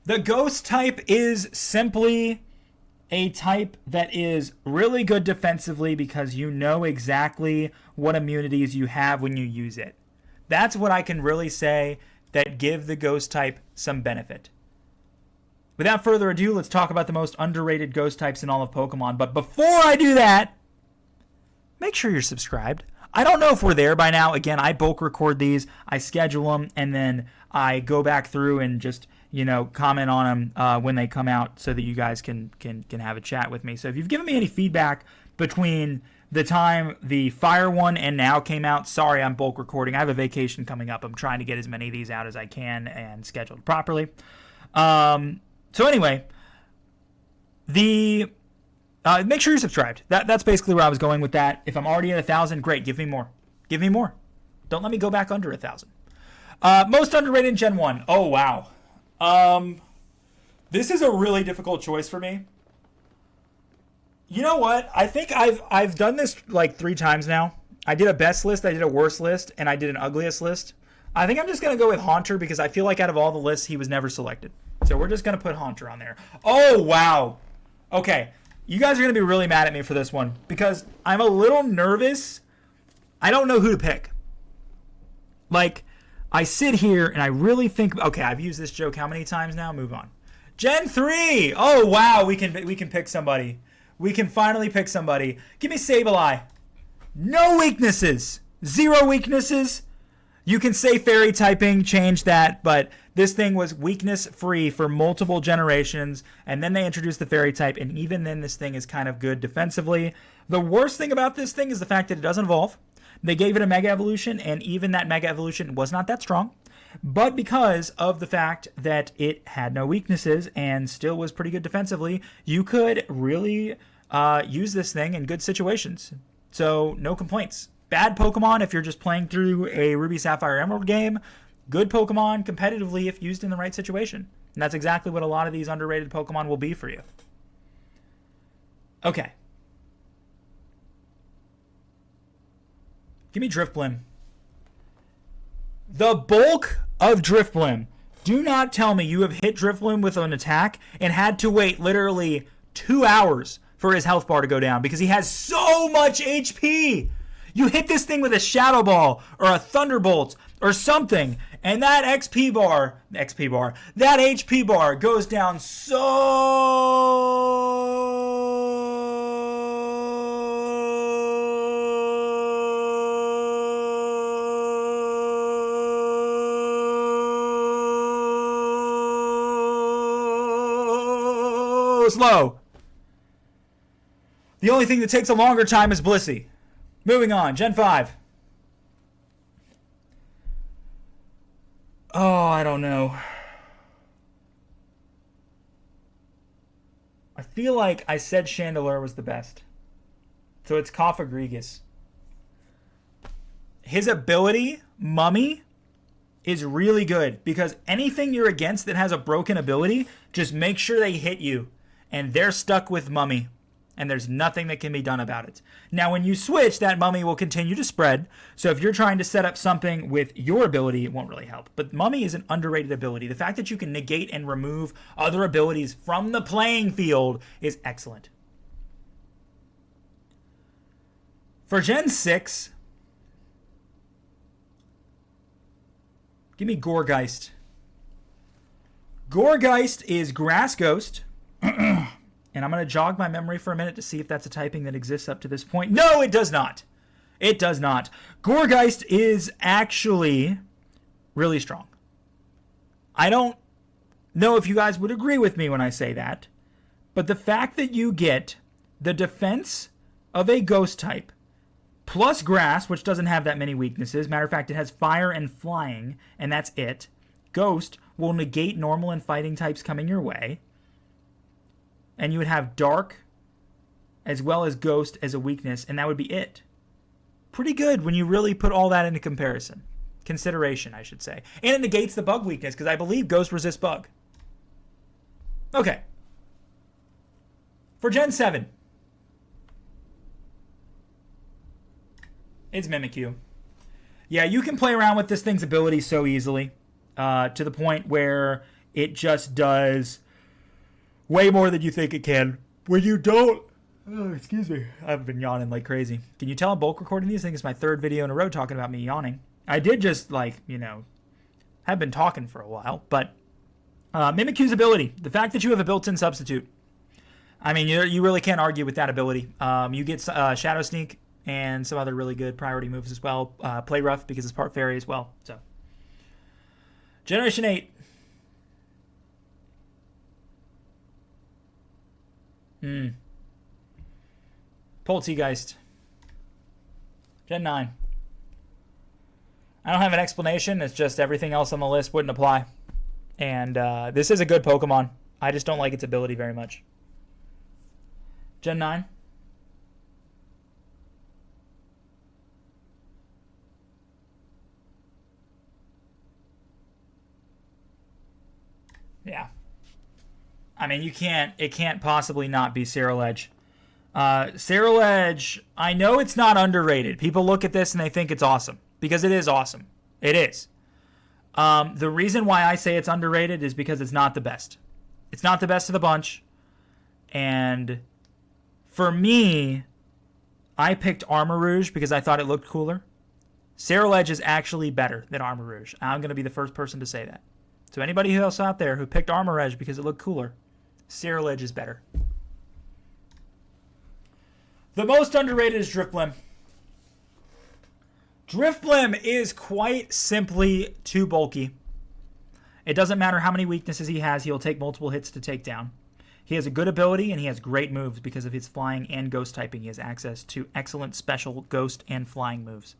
The Ghost type is simply a type that is really good defensively because you know exactly what immunities you have when you use it. That's what I can really say that give the Ghost type some benefit. Without further ado, let's talk about the most underrated Ghost types in all of Pokemon. But before I do that, make sure you're subscribed. I don't know if we're there by now. Again, I bulk record these, I schedule them, and then I go back through and just, comment on them when they come out so that you guys can have a chat with me. So if you've given me any feedback between the time the Fire one and now came out, sorry, I'm bulk recording. I have a vacation coming up. I'm trying to get as many of these out as I can and scheduled properly. So anyway, make sure you're subscribed. That's basically where I was going with that. If I'm already at 1,000, great. Give me more. Give me more. Don't let me go back under 1,000. Most underrated in Gen 1. Oh, wow. This is a really difficult choice for me. You know what? I think I've done this like 3 times now. I did a best list, I did a worst list, and I did an ugliest list. I think I'm just going to go with Haunter because I feel like out of all the lists, he was never selected. So we're just going to put Haunter on there. Oh, wow. Okay. You guys are going to be really mad at me for this one because I'm a little nervous. I don't know who to pick. Like, I sit here and I really think, okay, I've used this joke how many times now? Move on. Gen 3. Oh, wow. We can pick somebody. We can finally pick somebody. Give me Sabal Eye. No weaknesses. 0 weaknesses. You can say fairy typing, change that, but this thing was weakness free for multiple generations, and then they introduced the fairy type, and even then this thing is kind of good defensively. The worst thing about this thing is the fact that it doesn't evolve. They gave it a Mega Evolution, and even that Mega Evolution was not that strong, but because of the fact that it had no weaknesses and still was pretty good defensively, you could really use this thing in good situations. So no complaints. Bad Pokemon if you're just playing through a Ruby, Sapphire, Emerald game. Good Pokemon competitively if used in the right situation. And that's exactly what a lot of these underrated Pokemon will be for you. Okay. Give me Drifblim. The bulk of Drifblim. Do not tell me you have hit Drifblim with an attack and had to wait literally 2 hours for his health bar to go down because he has so much HP. You hit this thing with a Shadow Ball or a Thunderbolt or something, and that that HP bar goes down so slow. The only thing that takes a longer time is Blissey. Moving on, Gen 5. Oh, I don't know. I feel like I said Chandelure was the best. So it's Coffagrigus. His ability, Mummy, is really good because anything you're against that has a broken ability, just make sure they hit you. And they're stuck with Mummy. And there's nothing that can be done about it. Now, when you switch, that Mummy will continue to spread. So if you're trying to set up something with your ability, it won't really help. But Mummy is an underrated ability. The fact that you can negate and remove other abilities from the playing field is excellent. For Gen 6, give me Gourgeist. Gourgeist is Grass Ghost. And I'm going to jog my memory for a minute to see if that's a typing that exists up to this point. No, it does not. It does not. Gourgeist is actually really strong. I don't know if you guys would agree with me when I say that, but the fact that you get the defense of a ghost type plus grass, which doesn't have that many weaknesses. Matter of fact, it has fire and flying, and that's it. Ghost will negate normal and fighting types coming your way. And you would have dark as well as ghost as a weakness, and that would be it. Pretty good when you really put all that into consideration, I should say. And it negates the bug weakness, because I believe ghost resists bug. Okay. For Gen 7, it's Mimikyu. Yeah, you can play around with this thing's ability so easily, to the point where It just does way more than you think it can. When you don't... Oh, excuse me. I've been yawning like crazy. Can you tell I'm bulk recording these? I think it's my third video in a row talking about me yawning. I did just, like, you know, have been talking for a while. But Mimikyu's ability. The fact that you have a built-in substitute. I mean, you really can't argue with that ability. You get Shadow Sneak and some other really good priority moves as well. Play Rough because it's part fairy as well. So, Generation 8. Poltergeist. Gen 9. I don't have an explanation. It's just everything else on the list wouldn't apply. And this is a good Pokemon. I just don't like its ability very much. Gen 9. Yeah. I mean, it can't possibly not be Ceruledge. Ceruledge, I know it's not underrated. People look at this and they think it's awesome. Because it is awesome. It is. The reason why I say it's underrated is because it's not the best. It's not the best of the bunch. And for me, I picked Armor Rouge because I thought it looked cooler. Ceruledge is actually better than Armor Rouge. I'm going to be the first person to say that. So anybody else out there who picked Armor Rouge because it looked cooler, Ceruledge is better. The most underrated is Drifblim. Drifblim is quite simply too bulky. It doesn't matter how many weaknesses he has, he'll take multiple hits to take down. He has a good ability and he has great moves because of his flying and ghost typing. He has access to excellent special ghost and flying moves.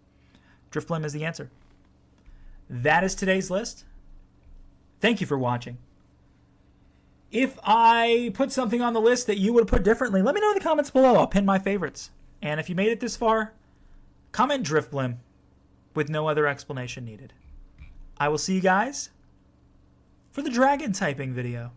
Drifblim is the answer. That is today's list. Thank you for watching. If I put something on the list that you would put differently, let me know in the comments below. I'll pin my favorites. And if you made it this far, comment Drifblim with no other explanation needed. I will see you guys for the dragon typing video.